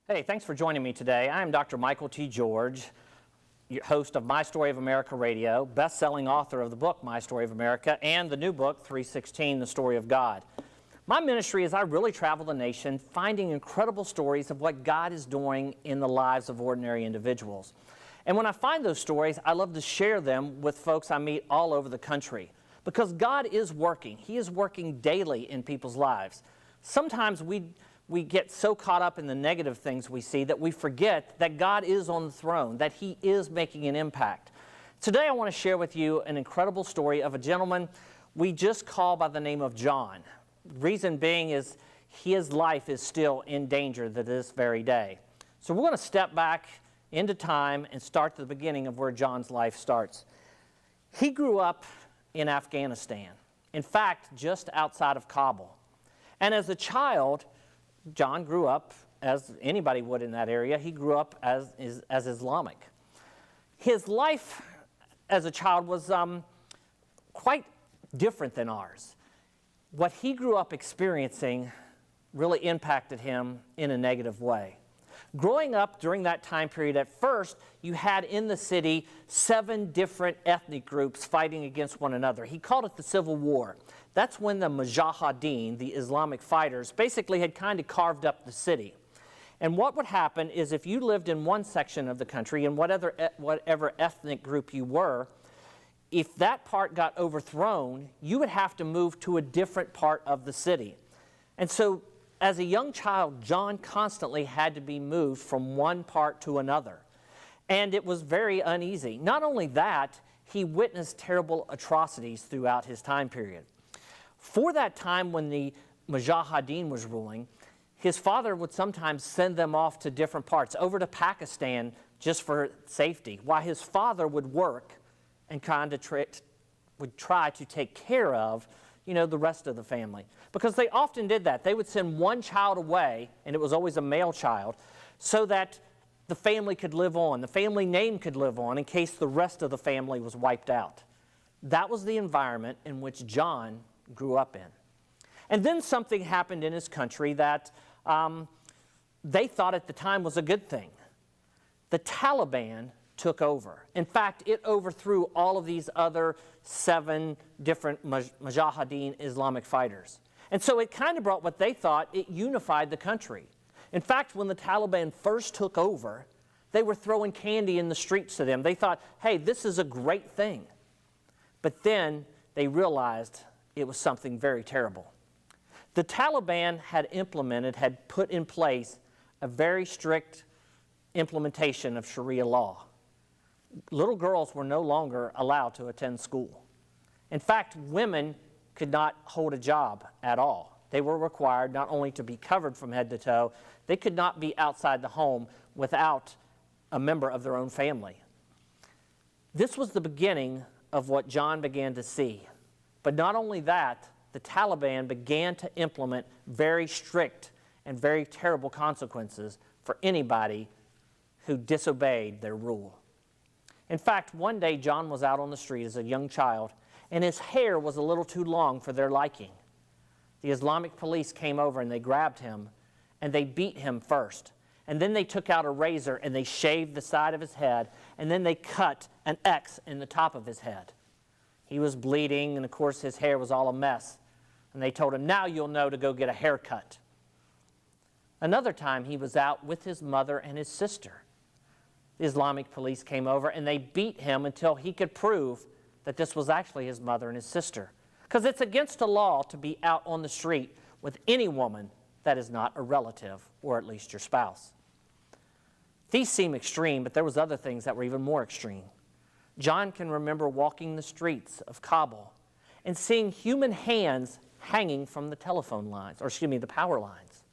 Hey, thanks for joining me today. I am Dr. Michael T. George, host of My Story of America Radio, best-selling author of the book My Story of America, and the new book, 316, The Story of God. My ministry is I really travel the nation finding incredible stories of what God is doing in the lives of ordinary individuals. And when I find those stories, I love to share them with folks I meet all over the country. Because God is working. He is working daily in people's lives. Sometimes we get so caught up in the negative things we see that we forget that God is on the throne, that He is making an impact. Today I want to share with you an incredible story of a gentleman we just call by the name of John. Reason being is his life is still in danger to this very day. So we're going to step back into time and start at the beginning of where John's life starts. He grew up in Afghanistan, in fact, just outside of Kabul. And as a child, John grew up, as anybody would in that area, he grew up as Islamic. His life as a child was quite different than ours. What he grew up experiencing really impacted him in a negative way. Growing up during that time period, at first, you had in the city 7 different ethnic groups fighting against one another. He called it the Civil War. That's when the Mujahideen, the Islamic fighters, basically had kind of carved up the city. And what would happen is if you lived in one section of the country, and whatever ethnic group you were, if that part got overthrown, you would have to move to a different part of the city. And so, as a young child, John constantly had to be moved from one part to another. And it was very uneasy. Not only that, he witnessed terrible atrocities throughout his time period. For that time when the Mujahideen was ruling, his father would sometimes send them off to different parts, over to Pakistan just for safety, while his father would work and kind of would try to take care of the rest of the family. Because they often did that. They would send one child away, and it was always a male child, so that the family could live on, the family name could live on in case the rest of the family was wiped out. That was the environment in which John grew up in. And then something happened in his country that they thought at the time was a good thing. The Taliban took over. In fact, it overthrew all of these other 7 different Mujahideen Islamic fighters. And so it kind of brought what they thought, it unified the country. In fact, when the Taliban first took over, they were throwing candy in the streets to them. They thought, hey, this is a great thing. But then they realized it was something very terrible. The Taliban had put in place a very strict implementation of Sharia law. Little girls were no longer allowed to attend school. In fact, women could not hold a job at all. They were required not only to be covered from head to toe, they could not be outside the home without a member of their own family. This was the beginning of what John began to see. But not only that, the Taliban began to implement very strict and very terrible consequences for anybody who disobeyed their rule. In fact, one day John was out on the street as a young child, and his hair was a little too long for their liking. The Islamic police came over and they grabbed him, and they beat him first. And then they took out a razor and they shaved the side of his head, and then they cut an X in the top of his head. He was bleeding, and of course his hair was all a mess. And they told him, now you'll know to go get a haircut. Another time he was out with his mother and his sister. The Islamic police came over and they beat him until he could prove that this was actually his mother and his sister. Because it's against the law to be out on the street with any woman that is not a relative, or at least your spouse. These seem extreme, but there was other things that were even more extreme. John can remember walking the streets of Kabul and seeing human hands hanging from the telephone lines, the power lines.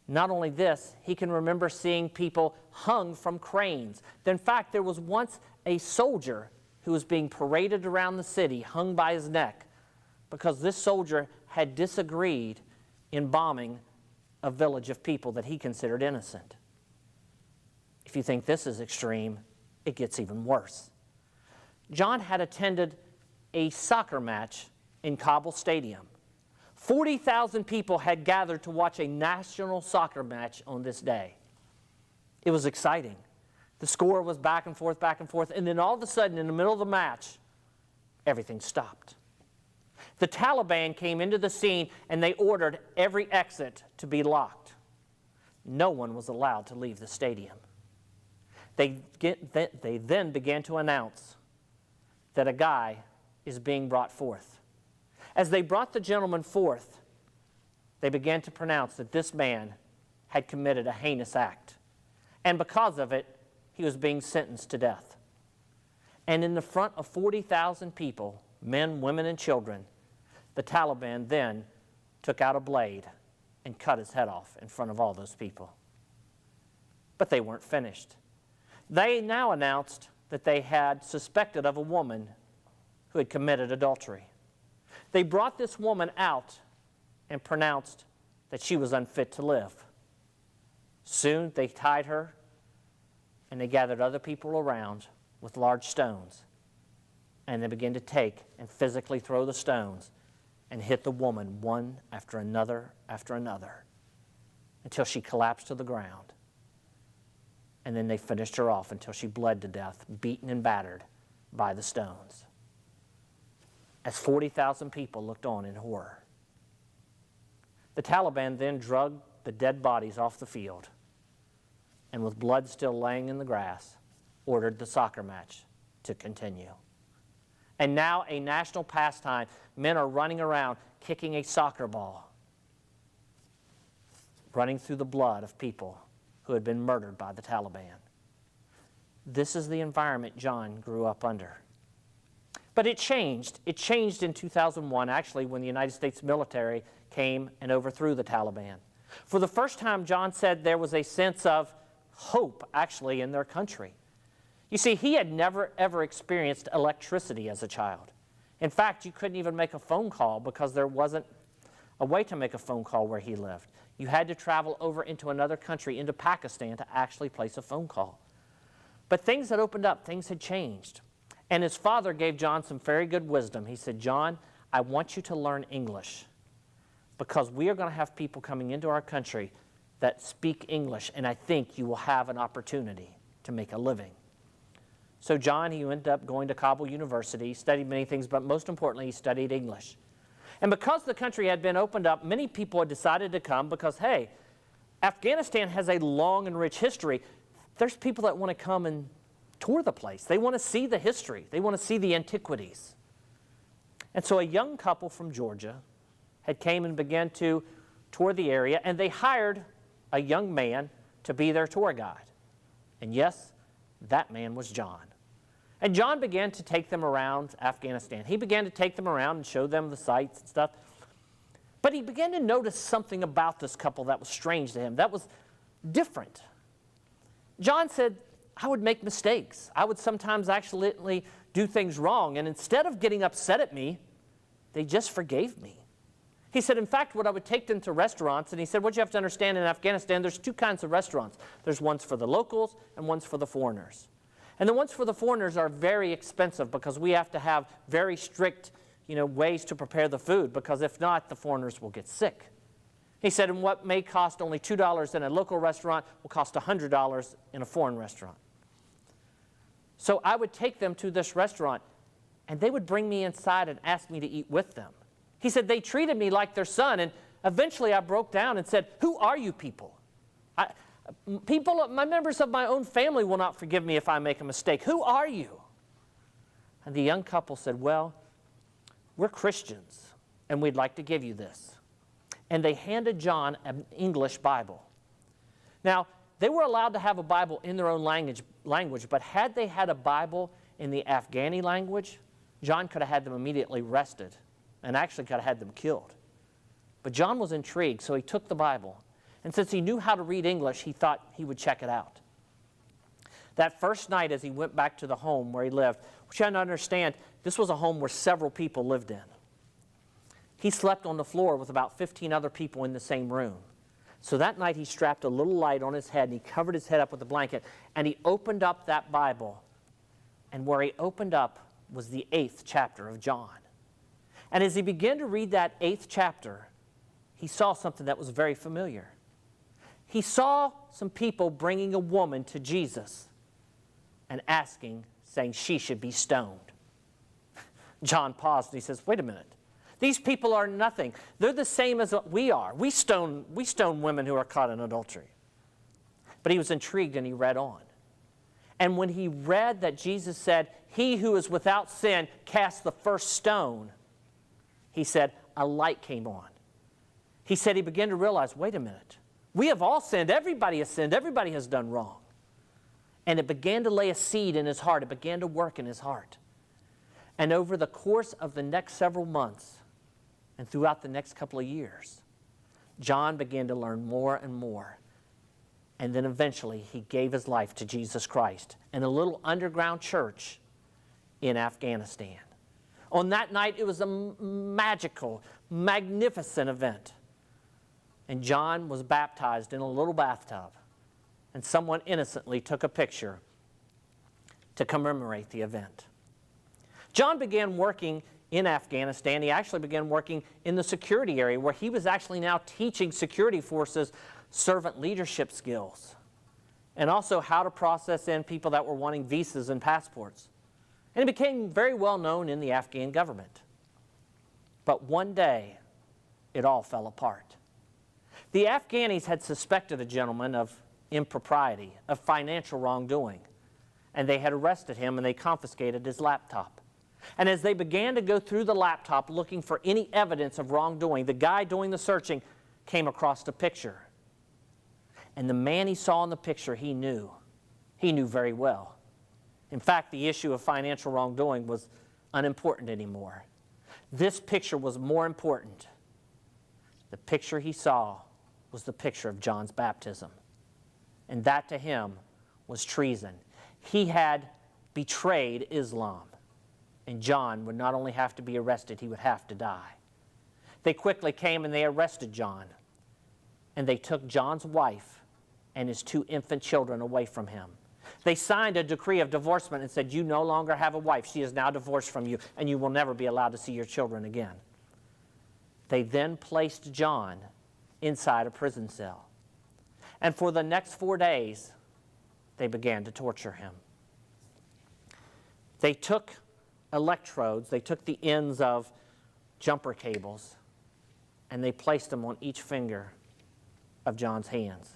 Not only this, he can remember seeing people hung from cranes. In fact, there was once a soldier who was being paraded around the city, hung by his neck, because this soldier had disagreed in bombing a village of people that he considered innocent. If you think this is extreme, it gets even worse. John had attended a soccer match in Kabul Stadium 40,000 people had gathered to watch a national soccer match on this day. It was exciting. The score was back and forth, and then all of a sudden, in the middle of the match, everything stopped. The Taliban came into the scene, and they ordered every exit to be locked. No one was allowed to leave the stadium. They then began to announce that a guy is being brought forth. As they brought the gentleman forth, they began to pronounce that this man had committed a heinous act. And because of it, he was being sentenced to death. And in the front of 40,000 people, men, women, and children, the Taliban then took out a blade and cut his head off in front of all those people. But they weren't finished. They now announced that they had suspected of a woman who had committed adultery. They brought this woman out and pronounced that she was unfit to live. Soon they tied her, and they gathered other people around with large stones, and they began to take and physically throw the stones and hit the woman one after another, until she collapsed to the ground. And then they finished her off until she bled to death, beaten and battered by the stones, as 40,000 people looked on in horror. The Taliban then dragged the dead bodies off the field, and with blood still laying in the grass, ordered the soccer match to continue. And now, a national pastime, men are running around kicking a soccer ball, running through the blood of people who had been murdered by the Taliban. This is the environment John grew up under. But it changed. It changed in 2001, actually, when the United States military came and overthrew the Taliban. For the first time, John said there was a sense of hope, actually, in their country. You see, he had never, ever experienced electricity as a child. In fact, you couldn't even make a phone call because there wasn't a way to make a phone call where he lived. You had to travel over into another country, into Pakistan, to actually place a phone call. But things had opened up. Things had changed. And his father gave John some very good wisdom. He said, "John, I want you to learn English because we are going to have people coming into our country that speak English, and I think you will have an opportunity to make a living." So John, he ended up going to Kabul University, studied many things, but most importantly, he studied English. And because the country had been opened up, many people had decided to come because, hey, Afghanistan has a long and rich history. There's people that want to come and tour the place. They want to see the history. They want to see the antiquities. And so a young couple from Georgia had came and began to tour the area, and they hired a young man to be their tour guide. And yes, that man was John. And John began to take them around Afghanistan. He began to take them around and show them the sights and stuff. But he began to notice something about this couple that was strange to him, that was different. John said, "I would make mistakes. I would sometimes accidentally do things wrong. And instead of getting upset at me, they just forgave me." He said, in fact, what I would take them to restaurants, and he said, what you have to understand in Afghanistan, there's two kinds of restaurants. There's ones for the locals and ones for the foreigners. And the ones for the foreigners are very expensive because we have to have very strict, ways to prepare the food, because if not, the foreigners will get sick. He said, and what may cost only $2 in a local restaurant will cost $100 in a foreign restaurant. So I would take them to this restaurant, and they would bring me inside and ask me to eat with them. He said, they treated me like their son, and eventually I broke down and said, "Who are you people? My members of my own family will not forgive me if I make a mistake. Who are you?" And the young couple said, "Well, we're Christians, and we'd like to give you this." And they handed John an English Bible. Now, they were allowed to have a Bible in their own language, but had they had a Bible in the Afghani language, John could have had them immediately arrested and actually could have had them killed. But John was intrigued, so he took the Bible. And since he knew how to read English, he thought he would check it out. That first night as he went back to the home where he lived, which you have to understand, this was a home where several people lived in. He slept on the floor with about 15 other people in the same room. So that night he strapped a little light on his head and he covered his head up with a blanket and he opened up that Bible. And where he opened up was the 8th chapter of John. And as he began to read that 8th chapter, he saw something that was very familiar. He saw some people bringing a woman to Jesus and saying she should be stoned. John paused and he says, wait a minute. These people are nothing. They're the same as we are. We stone women who are caught in adultery. But he was intrigued and he read on. And when he read that Jesus said, he who is without sin cast the first stone, he said, a light came on. He said he began to realize, wait a minute. We have all sinned. Everybody has sinned. Everybody has done wrong. And it began to lay a seed in his heart. It began to work in his heart. And over the course of the next several months and throughout the next couple of years, John began to learn more and more. And then eventually he gave his life to Jesus Christ in a little underground church in Afghanistan. On that night, it was a magical, magnificent event. And John was baptized in a little bathtub. And someone innocently took a picture to commemorate the event. John began working in Afghanistan. He actually began working in the security area where he was actually now teaching security forces servant leadership skills and also how to process in people that were wanting visas and passports. And he became very well known in the Afghan government. But one day, it all fell apart. The Afghanis had suspected a gentleman of impropriety, of financial wrongdoing, and they had arrested him and they confiscated his laptop. And as they began to go through the laptop looking for any evidence of wrongdoing, the guy doing the searching came across a picture. And the man he saw in the picture, he knew very well. In fact, the issue of financial wrongdoing was unimportant anymore. This picture was more important. The picture he saw was the picture of John's baptism. And that to him was treason. He had betrayed Islam. And John would not only have to be arrested, he would have to die. They quickly came and they arrested John. And they took John's wife and his 2 infant children away from him. They signed a decree of divorcement and said, you no longer have a wife. She is now divorced from you, and you will never be allowed to see your children again. They then placed John inside a prison cell. And for the next 4 days, they began to torture him. They took electrodes, they took the ends of jumper cables, and they placed them on each finger of John's hands.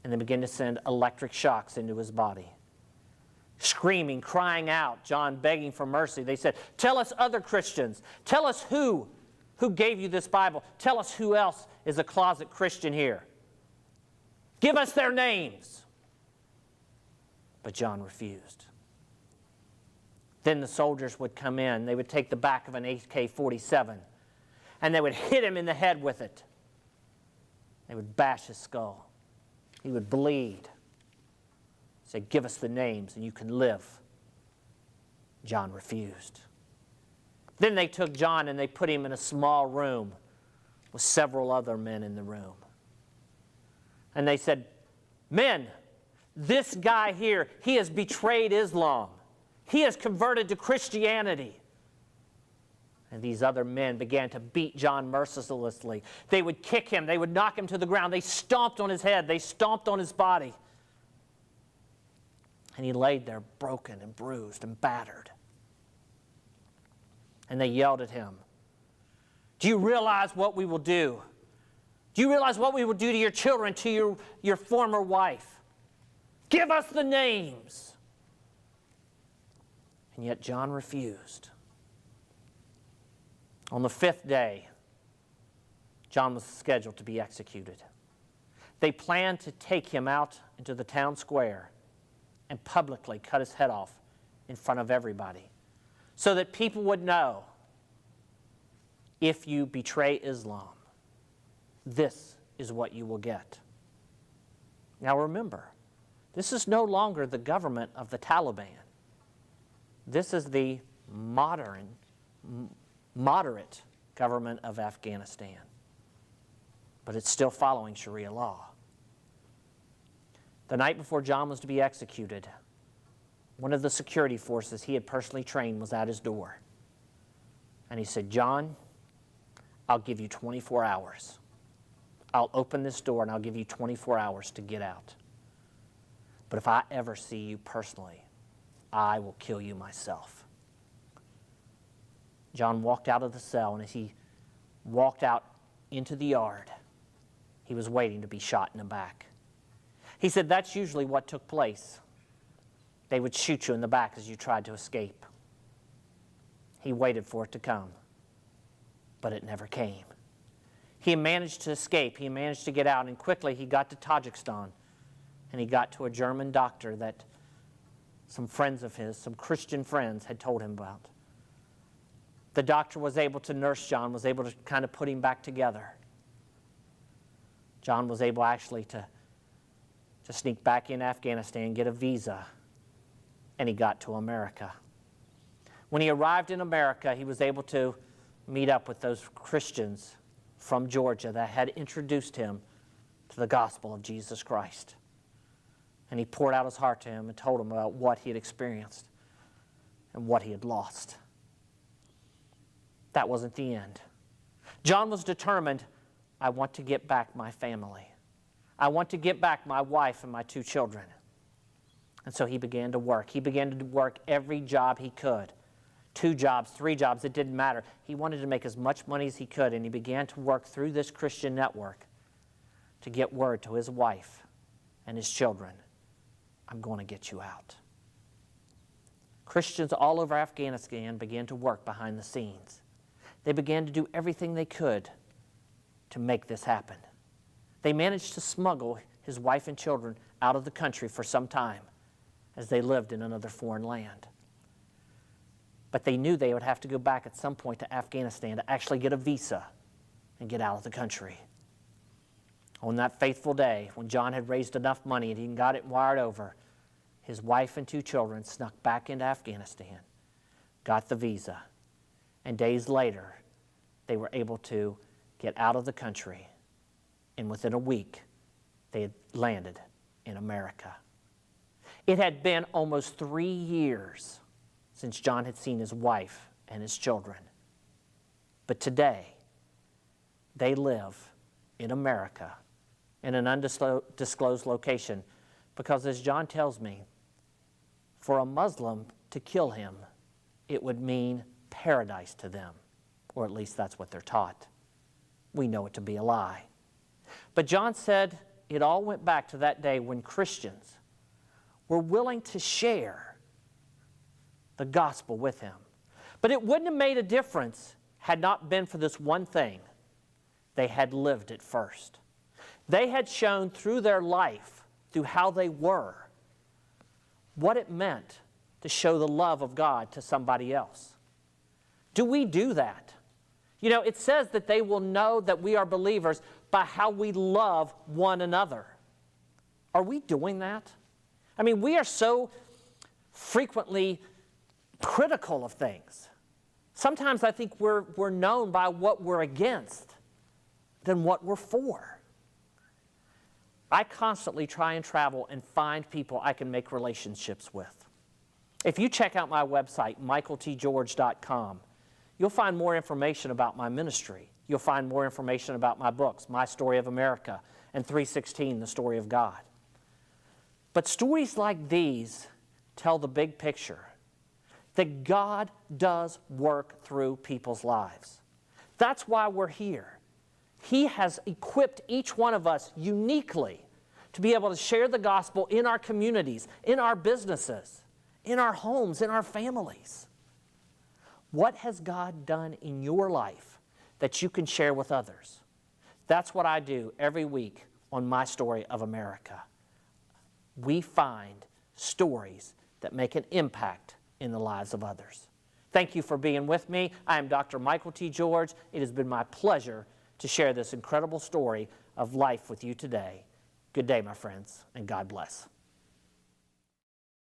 And they began to send electric shocks into his body. Screaming, crying out, John begging for mercy. They said, tell us other Christians. Tell us who gave you this Bible. Tell us who else is a closet Christian here. Give us their names. But John refused. Then the soldiers would come in. They would take the back of an AK-47 and they would hit him in the head with it. They would bash his skull. He would bleed. Say, give us the names and you can live. John refused. Then they took John and they put him in a small room with several other men in the room. And they said, men, this guy here, he has betrayed Islam. He has converted to Christianity. And these other men began to beat John mercilessly. They would kick him. They would knock him to the ground. They stomped on his head. They stomped on his body. And he laid there broken and bruised and battered. And they yelled at him, do you realize what we will do? Do you realize what we will do to your children, to your former wife? Give us the names. And yet John refused. On the 5th day, John was scheduled to be executed. They planned to take him out into the town square and publicly cut his head off in front of everybody so that people would know, if you betray Islam, this is what you will get. Now remember, this is no longer the government of the Taliban. This is the moderate government of Afghanistan. But it's still following Sharia law. The night before John was to be executed, one of the security forces he had personally trained was at his door. And he said, John, I'll give you 24 hours. I'll open this door and I'll give you 24 hours to get out. But if I ever see you personally, I will kill you myself. John walked out of the cell, and as he walked out into the yard, he was waiting to be shot in the back. He said that's usually what took place. They would shoot you in the back as you tried to escape. He waited for it to come, but it never came. He managed to escape. He managed to get out, and quickly he got to Tajikistan, and he got to a German doctor that some friends of his, some Christian friends, had told him about. The doctor was able to nurse John, was able to kind of put him back together. John was able actually to sneak back in Afghanistan, get a visa, and he got to America. When he arrived in America, he was able to meet up with those Christians from Georgia that had introduced him to the gospel of Jesus Christ. And he poured out his heart to him and told him about what he had experienced and what he had lost. That wasn't the end. John was determined, I want to get back my family. I want to get back my wife and my 2 children. And so he began to work. He began to work every job he could. 2 jobs, 3 jobs, it didn't matter. He wanted to make as much money as he could, and he began to work through this Christian network to get word to his wife and his children, I'm going to get you out. Christians all over Afghanistan began to work behind the scenes. They began to do everything they could to make this happen. They managed to smuggle his wife and children out of the country for some time as they lived in another foreign land. But they knew they would have to go back at some point to Afghanistan to actually get a visa and get out of the country. On that faithful day, when John had raised enough money and he got it wired over, his wife and 2 children snuck back into Afghanistan, got the visa, and days later, they were able to get out of the country, and within a week, they had landed in America. It had been almost 3 years since John had seen his wife and his children. But today, they live in America in an undisclosed location because, as John tells me, for a Muslim to kill him, it would mean paradise to them, or at least that's what they're taught. We know it to be a lie. But John said it all went back to that day when Christians were willing to share the gospel with him. But it wouldn't have made a difference had not been for this one thing. They had lived it first. They had shown through their life, through how they were, what it meant to show the love of God to somebody else. Do we do that? You know, it says that they will know that we are believers by how we love one another. Are we doing that? I mean, we are so frequently critical of things. Sometimes I think we're known by what we're against than what we're for. I constantly try and travel and find people I can make relationships with. If you check out my website, michaeltgeorge.com, you'll find more information about my ministry. You'll find more information about my books, My Story of America and 316, The Story of God. But stories like these tell the big picture, that God does work through people's lives. That's why we're here. He has equipped each one of us uniquely to be able to share the gospel in our communities, in our businesses, in our homes, in our families. What has God done in your life that you can share with others? That's what I do every week on My Story of America. We find stories that make an impact in the lives of others. Thank you for being with me. I am Dr. Michael T. George. It has been my pleasure to share this incredible story of life with you today. Good day, my friends, and God bless.